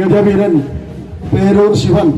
ഗജവീരൻ Peroor Shivan.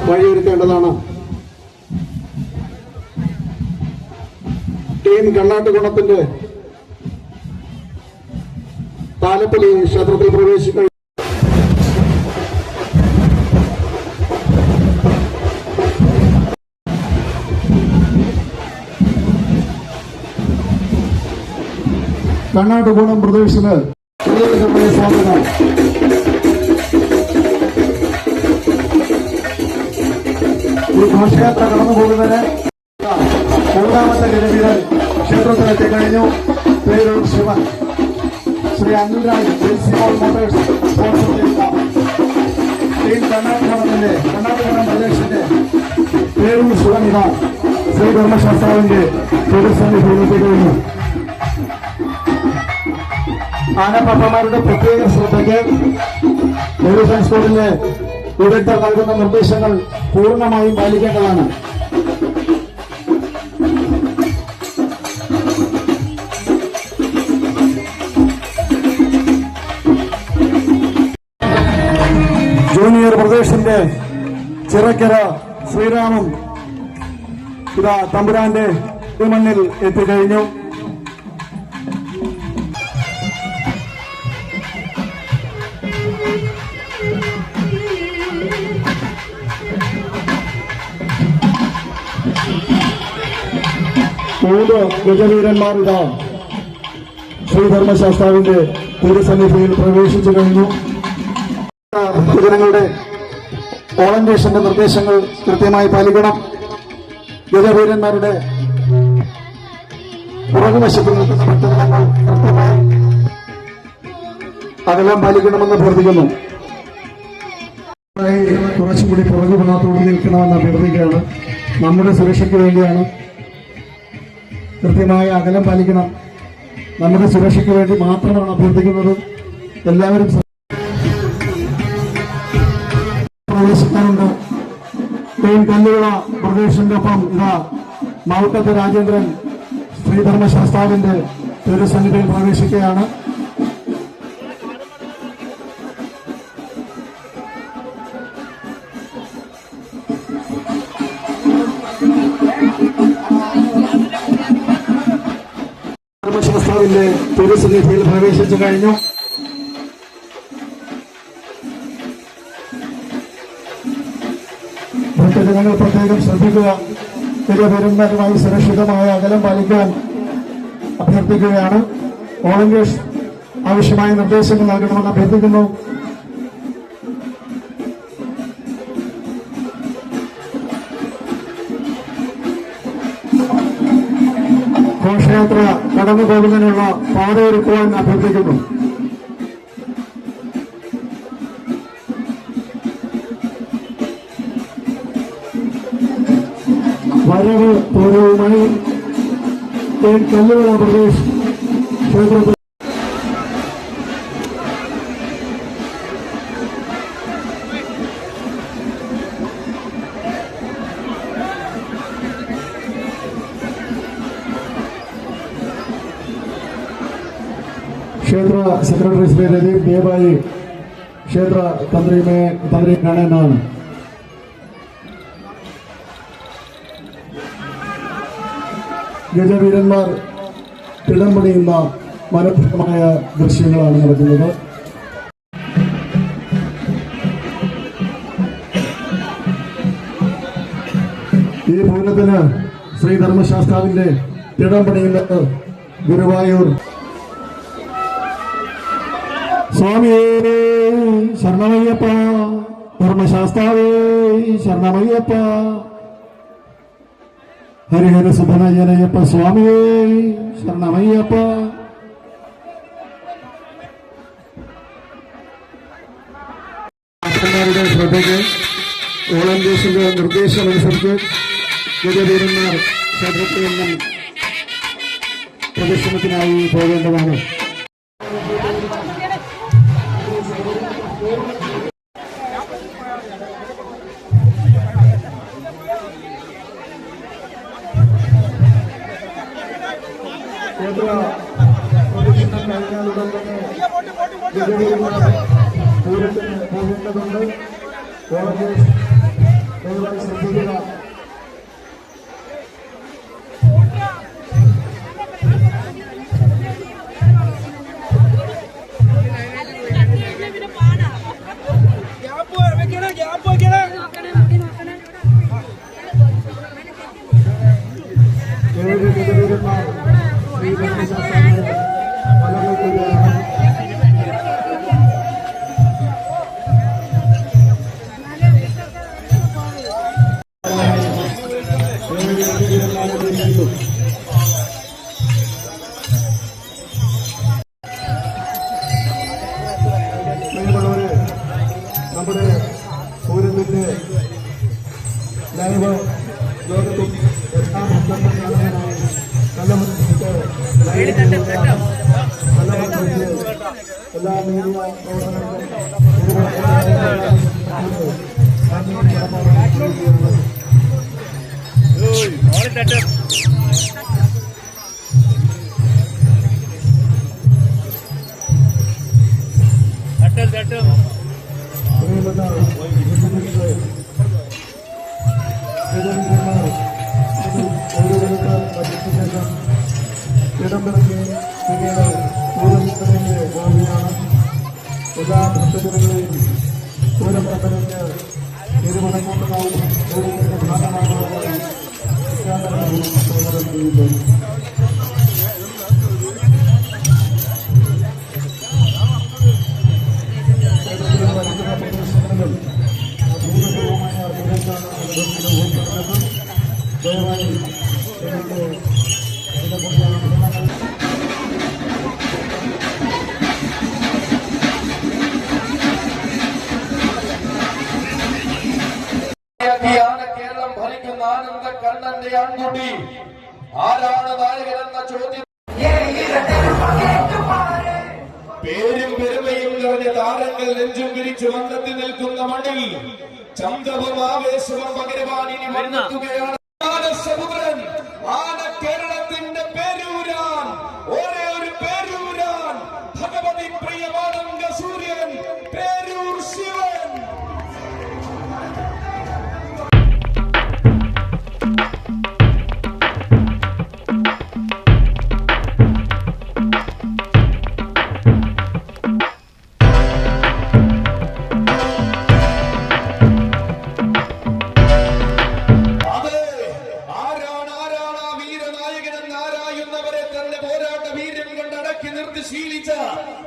വഴിയൊരുക്കേണ്ടതാണ്. Team കണ്ണാട്ടുകുണത്തിന്റെ താലപ്പൊലി ക്ഷേത്രത്തിൽ പ്രവേശിക്കുക. കണ്ണാട്ടുകുണം പ്രദേശത്തിന് സ്വാഗതം. ഈ ഘോഷയാത്ര കടന്നു പോകുന്നതിന് മൂന്നാമത്തെ ഗജവീരൻ ക്ഷേത്രത്തിലെത്തി കഴിഞ്ഞു. പേരൂർ ശിവൻ. ശ്രീ അനിൽരാജ് മോട്ടോഴ്സ് സ്പോൺസർ ചെയ്യുന്ന ടീം കർണാടകം പ്രദേശത്തിന്റെ പേരൂർ ശിവൻ ഇതാ ശ്രീ ധർമ്മശാസ്ത്രാവിന്റെ പൊതുസന്നിധിയിലെത്തി കഴിഞ്ഞു. ആനപ്പന്മാരുടെ പ്രത്യേക ശ്രദ്ധയ്ക്ക് ദേവസ്വം സ്കൂളിലെ വിദഗ്ധർ നൽകുന്ന നിർദ്ദേശങ്ങൾ പൂർണ്ണമായും പാലിക്കേണ്ടതാണ്. ജൂനിയർ പ്രദേശത്തിന്റെ ചിറക്കര ശ്രീരാമം ഇതാ തമ്പുരാന്റെ മണ്ണിൽ എത്തിക്കഴിഞ്ഞു. മൂന്ന് ഗജവീരന്മാർ ഇതാ ശ്രീധർമ്മശാസ്താവിന്റെ തിരുസന്നിധിയിൽ പ്രവേശിച്ചു കഴിഞ്ഞു. ഭക്തജനങ്ങളുടെ ഓറിയന്റേഷന്റെ നിർദ്ദേശങ്ങൾ കൃത്യമായി പാലിക്കണം. ഗജവീരന്മാരുടെ പുറകുവശത്ത് നിൽക്കുന്ന ഭക്തജനങ്ങൾ കൃത്യമായി അകലം പാലിക്കണമെന്ന് അഭ്യർത്ഥിക്കുന്നു. കുറച്ചുകൂടി പുറകു ഭാഗത്തോട് നിൽക്കണമെന്ന് അഭ്യർത്ഥിക്കുകയാണ്. നമ്മുടെ സുരക്ഷയ്ക്ക് വേണ്ടിയാണ്. കൃത്യമായ അകലം പാലിക്കണം. നമ്മുടെ സുരക്ഷയ്ക്ക് വേണ്ടി മാത്രമാണ് അഭ്യർത്ഥിക്കുന്നത്. എല്ലാവരും പ്രവേശിക്കാനുണ്ട്. കല്ലുവിള പ്രദേശിന്റെ ഒപ്പം ഇതാ മൗട്ടത്ത് രാജേന്ദ്രൻ ശ്രീധർമ്മശാസ്താവിന്റെ തിരുസന്നിധിയിൽ പ്രവേശിക്കുകയാണ്. ധർമ്മശാസ്താവിന്റെ തിരുസന്നിധിയിൽ പ്രവേശിച്ചു കഴിഞ്ഞു. ഭക്തജനങ്ങൾ പ്രത്യേകം ശ്രദ്ധിക്കുക. ഗജവീരന്മാരുമായി സുരക്ഷിതമായ അകലം പാലിക്കാൻ അഭ്യർത്ഥിക്കുകയാണ്. വോളണ്ടിയേഴ്സ് ആവശ്യമായ നിർദ്ദേശങ്ങൾ നൽകണമെന്ന് അഭ്യർത്ഥിക്കുന്നു. ഘോഷയാത്ര കടന്നു പോകുന്നതിനുള്ള പാതയൊരുക്കുവാൻ അഭ്യർത്ഥിക്കുന്നു. വരവ് പൂർവ്വമായി കല്ലുവിള പ്രദേശ് ക്ഷേത്രത്തിൽ ക്ഷേത്ര സെക്രട്ടറി ശ്രീ രദീപ് ദേവായി ക്ഷേത്ര തന്ത്രി കാണാനാണ്. ഗജവീരന്മാർ തിടംപണിയുന്ന മനോഹരമായ ദൃശ്യങ്ങളാണ് നടക്കുന്നത്. ഈ പൂരത്തിന് ശ്രീ ധർമ്മശാസ്താവിന്റെ തിടം പണിയുന്നത് ഗുരുവായൂർ സ്വാമിയേ ശരണമയ്യപ്പ, ധർമ്മശാസ്താവേ ശരണമയ്യപ്പ, ഹരിഹര സുധനയ്യനയ്യപ്പ സ്വാമിയേ ശരണമയ്യപ്പ. ാരുടെ ശ്രദ്ധയ്ക്ക് ഓൾ ഇന്ത്യസിന്റെ നിർദ്ദേശമനുസരിച്ച് ഗജവീരന്മാർ ക്ഷേത്രത്തിൽ നിന്നും പ്രദർശനത്തിനായി പോകേണ്ടതാണ്. പൂരത്തിന് പോകേണ്ടതുണ്ട്. ദയവായി ശ്രദ്ധിക്കുക. നമ്മുടെ പൂരത്തിന്റെ ലൈവ് ലോകത്തിൽ എട്ടാം എല്ലാ മീഡിയ ഇടംപിറക്കി പിന്നീട് പൂരത്തിലേക്ക് പോവുകയാണ്. എല്ലാ ഭക്തജനങ്ങളെയും പൂരപ്പറമ്പിലേക്ക് ഇരുമടങ്ങോട്ടുണ്ടാവും പൂരത്തിന്റെ ഭാഗമാകുവാനായി ചെയ്യുന്നു. ദയവായി കേരളം ഭരിക്കുന്ന ആനന്ദ കണ്ണന്റെ ആൺകുട്ടി ആരാണ് നായകനെന്ന ചോദ്യം പേരും പെരുമയും നിറഞ്ഞ താരങ്ങൾ നെഞ്ചും പിരിച്ചു വന്നെത്തി നിൽക്കുന്ന മണ്ണിൽ ചന്തവും ആവേശവും പകരുവാൻ ഇനി വന്നെത്തുകയാണ് സമുദ്രൻ ആന കേരളത്തിന്റെ പേരൂരാൻ ഒരേ ഒരു പേരൂരാൻ ഭഗവതി പ്രിയമാനന്ദ സൂര്യൻ പേരൂർ ശിവൻ.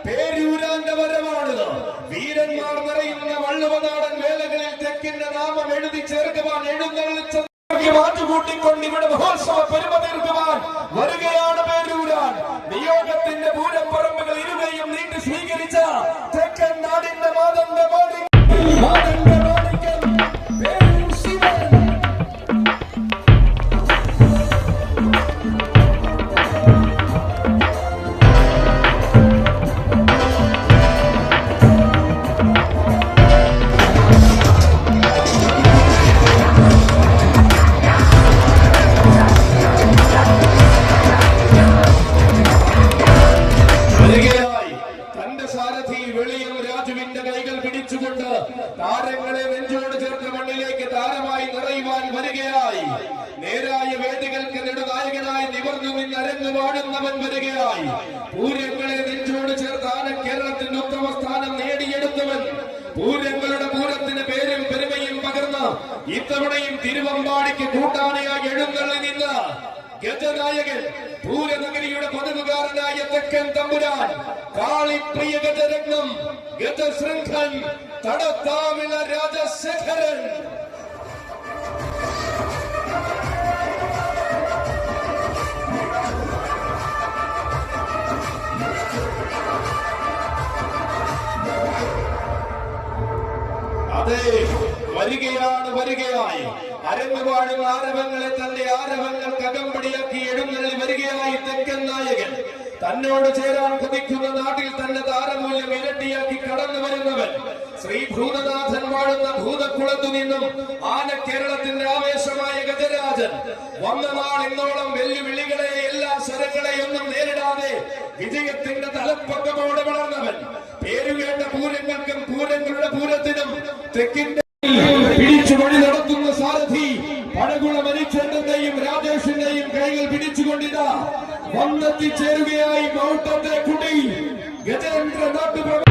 പേരൂരാന്റെ വരമാണിത്. വീരന്മാർ നിറയുന്ന വള്ളുവനാടൻ വേലകളിൽ തെക്കിന്റെ നാമം എഴുതി ചേർക്കുവാൻ എഴുന്നള്ളിച്ച മാറ്റുകൂട്ടിക്കൊണ്ട് ഇവിടെ മഹോത്സവ പെരുമ തീർക്കുവാൻ വരികയാണ് പേരൂരാൻ. നിയോഗത്തിന്റെ പൂരപ്പറമ്പുകൾ ഇരുവയും നീട്ടി സ്വീകരിച്ച തെക്കൻ നാടിന്റെ മാതന്റെ പേരൂർ ശിവൻ. തന്റെ സാരഥി വെളിയം രാജുവിന്റെ കൈകൾ പിടിച്ചുകൊണ്ട് താരങ്ങളെ നെഞ്ചോട് ചേർത്ത മണ്ണിലേക്ക് താരമായി നിറയുവാൻ വരികയായി. നേരായ വേദികൾക്ക് നെടുനായകനായി നിവർന്നു നിന്ന് അരങ്ങു പാടുന്നവൻ വരികയായി. പൂരങ്ങളെ നെഞ്ചോട് ചേർത്താണ് കേരളത്തിന്റെ ഉത്തമ സ്ഥാനം നേടിയെടുത്തവൻ. പൂരങ്ങളുടെ പൂരത്തിന് പേരും പെരുമയും പകർന്ന ഇത്തവണയും തിരുവമ്പാടിക്ക് കൂട്ടാനയായി എഴുന്നള്ളി നിന്ന് ഗജനായകൻ പൂരനഗരിയുടെ പതിവുകാരനായ തെക്കൻ തമ്പുരാൻ കാളിപ്രിയ ഗജരത്നം ഗജശൃംഖൻ തടത്താവിള രാജശേഖരൻ. അതെ, വരികയായി അരങ്ങുപാടും ആരവങ്ങളെ തന്റെ ആരവങ്ങൾക്ക് അകമ്പടിയാക്കി എഴുന്നള്ളി വരികയായി തെക്കൻ നായകൻ. തന്നോട് ചേരാൻ കൊതിക്കുന്ന നാട്ടിൽ തന്റെ താരമൂല്യം ഇരട്ടിയാക്കി കടന്നു വരുന്നവൻ ശ്രീ ഭൂതനാഥൻ വാഴുന്ന ഭൂതക്കുളത്തു നിന്നും ആന കേരളത്തിന്റെ ആവേശമായ ഗജരാജൻ. വന്ന നാൾ ഇന്നോളം വെല്ലുവിളികളെ എല്ലാ സ്വരങ്ങളെയൊന്നും നേരിടാതെ വിജയത്തിന്റെ തലപ്പക്കമോടെ വളർന്നവൻ. പേരുകേട്ട പൂരങ്ങൾക്കും പൂരങ്ങളുടെ പൂരത്തിനും തെക്കിന്റെ പിടിച്ചു വഴി നടത്തുന്ന സാരഥി പഴകുള മരിച്ചേട്ടന്റെയും രാജേഷിന്റെയും കൈകൾ പിടിച്ചുകൊണ്ടിതാ വന്നെത്തിച്ചേരുകയായി മൗട്ടത്തെ കുടി ഗജേന്ദ്ര നാട്ടുപ്രഭ.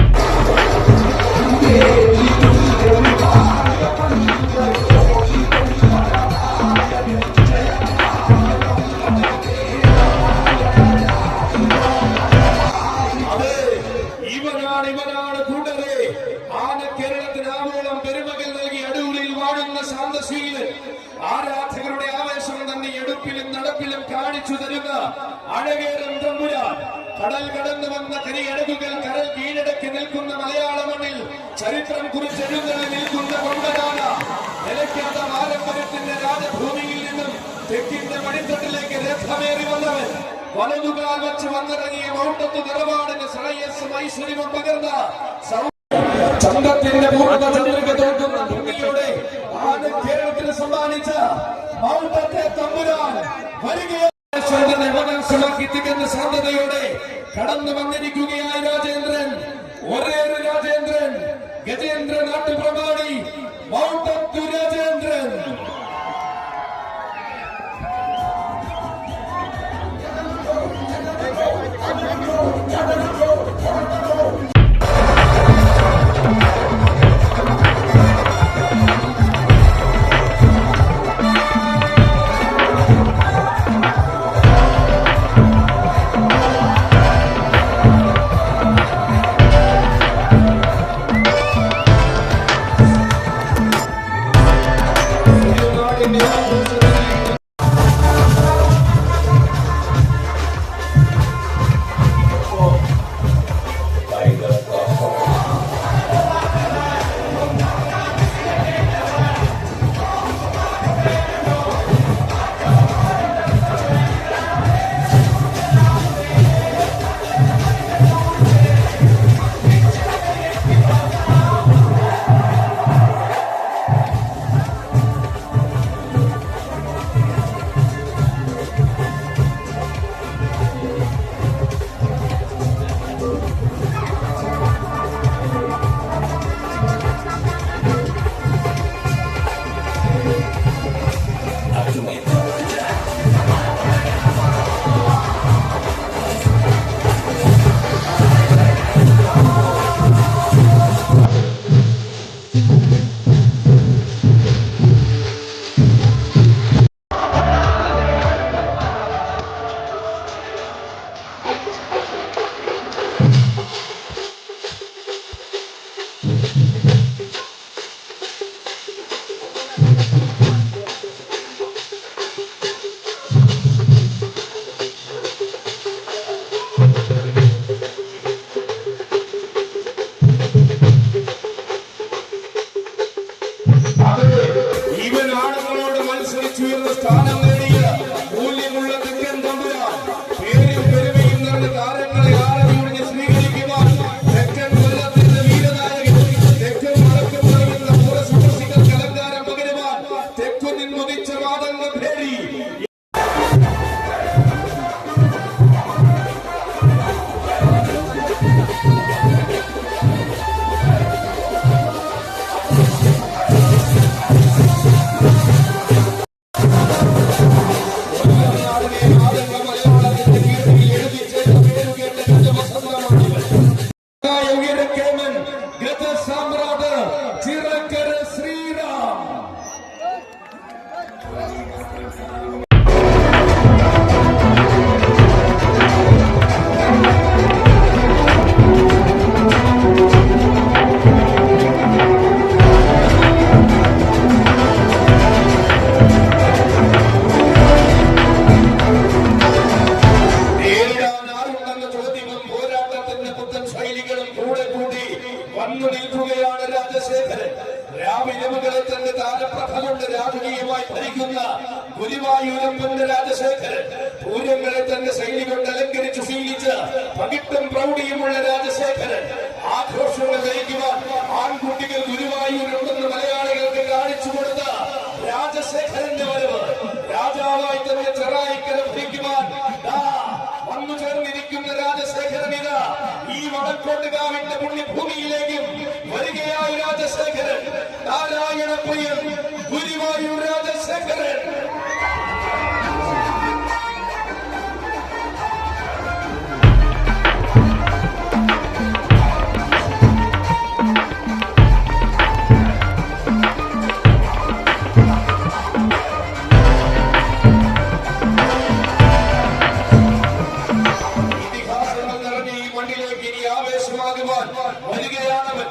ഇവനാണ് കൂട്ടരെ ആന കേരളത്തിന് ആവോളം പെരുമകൾ നൽകി അടൂരിൽ വാഴുന്ന ശാന്തശീലൻ. ആരാധകരുടെ ആവേശം തന്നെ എടുപ്പിലും നടപ്പിലും കാണിച്ചു തരുന്ന അഴകേറും തമ്പുരാൻ. കടൽ കടന്നു വന്ന കരിയഴകുകൾ കരൽ കീഴടക്കി നിൽക്കുന്ന മലയാള മണ്ണിൽ ചരിത്രം കുറിച്ചെഴുന്നള്ളി നിൽക്കുന്ന കൊണ്ടനാന. നിലയ്ക്കാത്ത പാരമ്പര്യത്തിന്റെ രാജഭൂമിയിൽ നിന്നും തെക്കിന്റെ മടിത്തട്ടിലേക്ക് രഥമേറി വന്നവൻ. വലതുകാൽ വെച്ച് വന്നിറങ്ങിയ മൗണ്ടത്ത് നിറവാടിന് ശ്രേയസ്സും ഐശ്വര്യവും പകർന്ന ചന്തത്തിന്റെ പൂർണ്ണ ചന്ദ്രിക തോൽക്കുന്ന ഭൂമിയോടെ ആന കേരളത്തിന് സമ്മാനിച്ച മൗണ്ടത്തെ തമ്പുരാൻ വരികയാക്കി തികഞ്ഞ സാധ്യതയോടെ കടന്നു വന്നിരിക്കുകയായി രാജേന്ദ്രൻ. ഒരേ ഒരു രാജേന്ദ്രൻ, ഗജേന്ദ്ര നാട്ടുപ്രമാണി മൗണ്ടത്തു രാജേന്ദ്രൻ. സ്ഥാനം നേടിയ മൂല്യമുള്ള തെക്കൻ തമ്പുരാൻ പേരും പെരുമയും നിറഞ്ഞ താരങ്ങളെ ആരതിയൊഴിഞ്ഞ് സ്വീകരിക്കുവാൻ തെക്കൻ കൊല്ലത്തിന്റെ വീരനായകൻ തെക്കൻ വടക്കും പറയുന്ന പൂരസുപ്രസിദ്ധർക്ക് അലങ്കാരം പകരുവാൻ തെക്കുനിൻ മുതിച്ച വാദങ്ങൾ ഭേരി. വന്നു നിൽക്കുകയാണ് രാജശേഖരൻ. രാവിലെ തന്റെ താരപ്രഭ കൊണ്ട് രാജകീയമായി ഭരിക്കുന്ന ഗുരുവായൂരപ്പന്റെ രാജശേഖരൻ, പൂരങ്ങളെ തന്റെ ശൈലി കൊണ്ട് അലങ്കരിച്ചു ശീലിച്ച് പകിട്ടും പ്രൗഢിയുമുള്ള രാജശേഖരൻ, ആഘോഷങ്ങൾ നയിക്കുവാൻ ആൺകുട്ടികൾ ഗുരുവായൂരുണ്ടെന്ന് മലയാളികൾക്ക് കാണിച്ചു കൊടുത്ത രാജശേഖരന്റെ വരവ്, രാജാവായി തന്നെ ചെറായിക്കര ഭരിക്കുവാൻ വന്നു ചേർന്നിരിക്കുന്ന രാജശേഖരനിത ഈ വടക്കോട്ടുകാവിന്റെ പുണ്യഭൂമിയിലേക്കും വരികയായി. രാജശേഖരൻ, നാരായണ പ്രിയൻ, ഗുരുവായൂർ രാജശേഖരൻ. വരികയാണവൻ.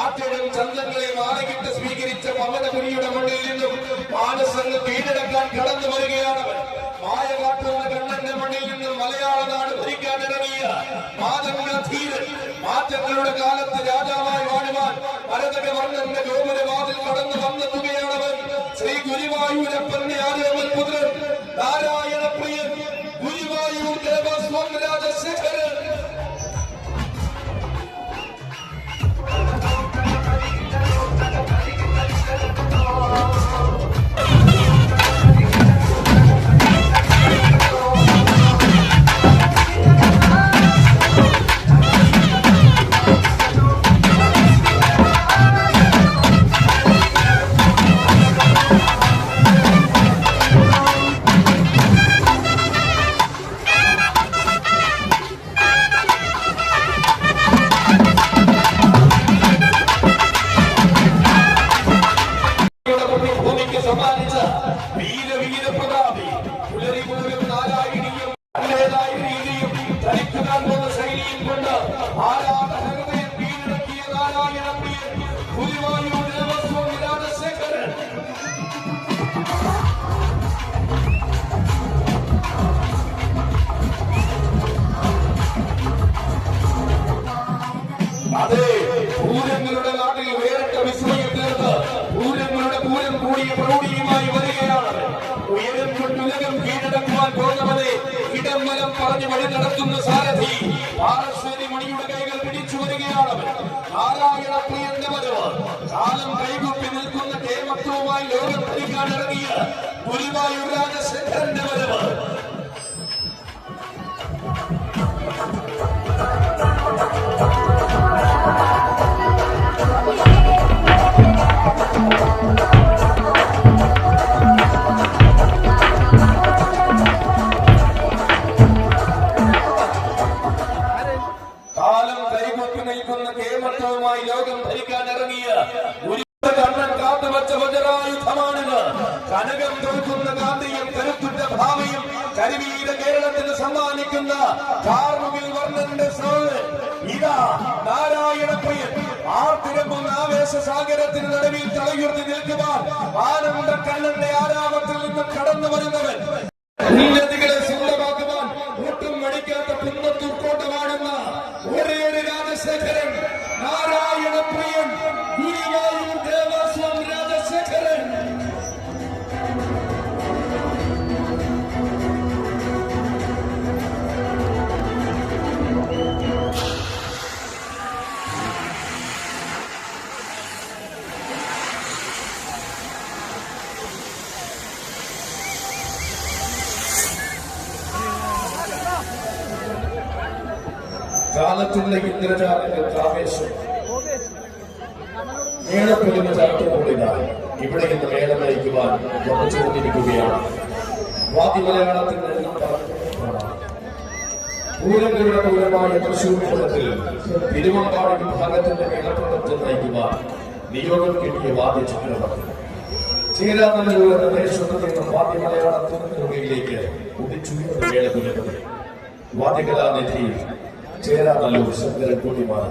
ആറ്റടും ചന്തങ്ങളെ മാറിയിട്ട് സ്വീകരിച്ച മമതപുരിയുടെ മണ്ണിൽ നിന്നും മാനസങ്ങൾ കീഴടക്കാൻ കടന്നു വരികയാണവൻ. മായ കാട്ടുന്ന കണ്ണന്റെ മണ്ണിൽ നിന്നും മലയാള നാട് ഭരിക്കാനിറങ്ങിയ മാതംഗധീരൻ, മാറ്റങ്ങളുടെ കാലത്ത് രാജാവായി വാഴുവാൻ ഭരതക വർണ്ണന്റെ ഗോപുരവാതിൽ കടന്നു വന്നെത്തുകയാണവൻ. ശ്രീ ഗുരുവായൂരപ്പന്റെ ആരോമൽ പുത്രൻ, നാരായണ പ്രിയൻ, ഗുരുവായൂർ ദേവസ്വം രാജശേഖരൻ. സമ്മാനിച്ച വീരപ്രതാപി പുലരിപോലും നാരായണിയും തന്റേതായ രീതിയും ചലിക്കുവാൻ പോകുന്ന ശൈലിയും കൊണ്ട് ആരാധകൃതയെ കീഴടക്കിയ നാരായണ പ്രിയൻ, ഗുരുവായൂർ ദേവസ്വം രാജശേഖരൻ. അതെ, പൂരങ്ങളുടെ നാട്ടിൽ വേറിട്ട വിസ്മയം തീർത്ത് പൂരങ്ങളുടെ പൂരം കൂടിയ പ്രൗഢിയുമായി വരികയാണ്. ഉയരം കൊണ്ടുലകം കീഴടക്കുവാൻ പോകുന്നവരെ ഇടംവലം പറഞ്ഞു വഴി നടത്തുന്ന സാരഥി പാർശ്വരി മണിയുടെ കൈകൾ പിടിച്ചു വരികയാണവൻ. നാരായണ പ്രിയന്റെ വരവ്, കാലം കൈകൊപ്പി നിൽക്കുന്ന കേമത്വവുമായി ലോകം ഭരിക്കാനിറങ്ങിയ ഗുരുവായൂർ രാജശേഖരന്റെ വരവ്. കാലം കൈകൊപ്പി നിൽക്കുന്ന കേമത്വവുമായി ലോകം ഭരിക്കാൻ ഇറങ്ങിയ കണ്ണൻ കാത്തുവച്ച വജ്രായുധമാണിത്. കനകം തോൽക്കുന്ന ഗാന്ധിയും കരുത്തുറ്റ ഭാവിയും കരിവീര കേരളത്തിന് സമ്മാനിക്കുന്ന കാർമുകിൽ വർണ്ണന്റെ ഇതാ നാരായണ പ്രിയൻ. ആർത്തിരമ്പുന്ന ആവേശ സാഗരത്തിന് നടുവിൽ തലയുയർത്തി നിൽക്കുവാൻ ആനന്ദ കണ്ണന്റെ ആരാമത്തിൽ നിന്നും കടന്നു വരുന്നവൻ, ഉന്നതികളെ സ്വന്തമാക്കുവാൻ ഒട്ടും മടിക്കാത്ത കുന്നത്തൂർ കോട്ട വാഴുന്ന ഒരേ ഒരു രാജശേഖരൻ, നാരായണ പ്രിയൻ, ഗുരുവായൂർ ദേവസ്വം രാജശേഖരൻ. കാലത്തിന്റെ ഇന്ദ്രജാലങ്ങൾക്ക് ആവേശം, മേളപ്പെരുമ ചാർത്തുകൊള്ളില്ല. ഇവിടെ നിന്ന് മേളം നയിക്കുവാൻ ഉറച്ചുകൊണ്ടിരിക്കുകയാണ്. വാദ്യമലയാളത്തിന്റെ പൂരങ്ങളുടെ പൂരമായ തൃശൂർ പൂരത്തിൽ തിരുവമ്പാടി വിഭാഗത്തിന്റെ മേളപ്രദർശനം നയിക്കുവാൻ നിയോഗം കിട്ടിയ വാദ്യ ചക്രവർത്തി ചേരാനല്ലൂർ എന്ന ദേശത്തിൽ നിന്ന് വാദ്യമലയാള തുറമുഖയിലേക്ക് ഉദിച്ചുയർന്ന വേള പുലരുന്നത് വാദ്യകലാനിധി ചേരാനല്ലൂർ ശങ്കരൻ കുട്ടിമാർ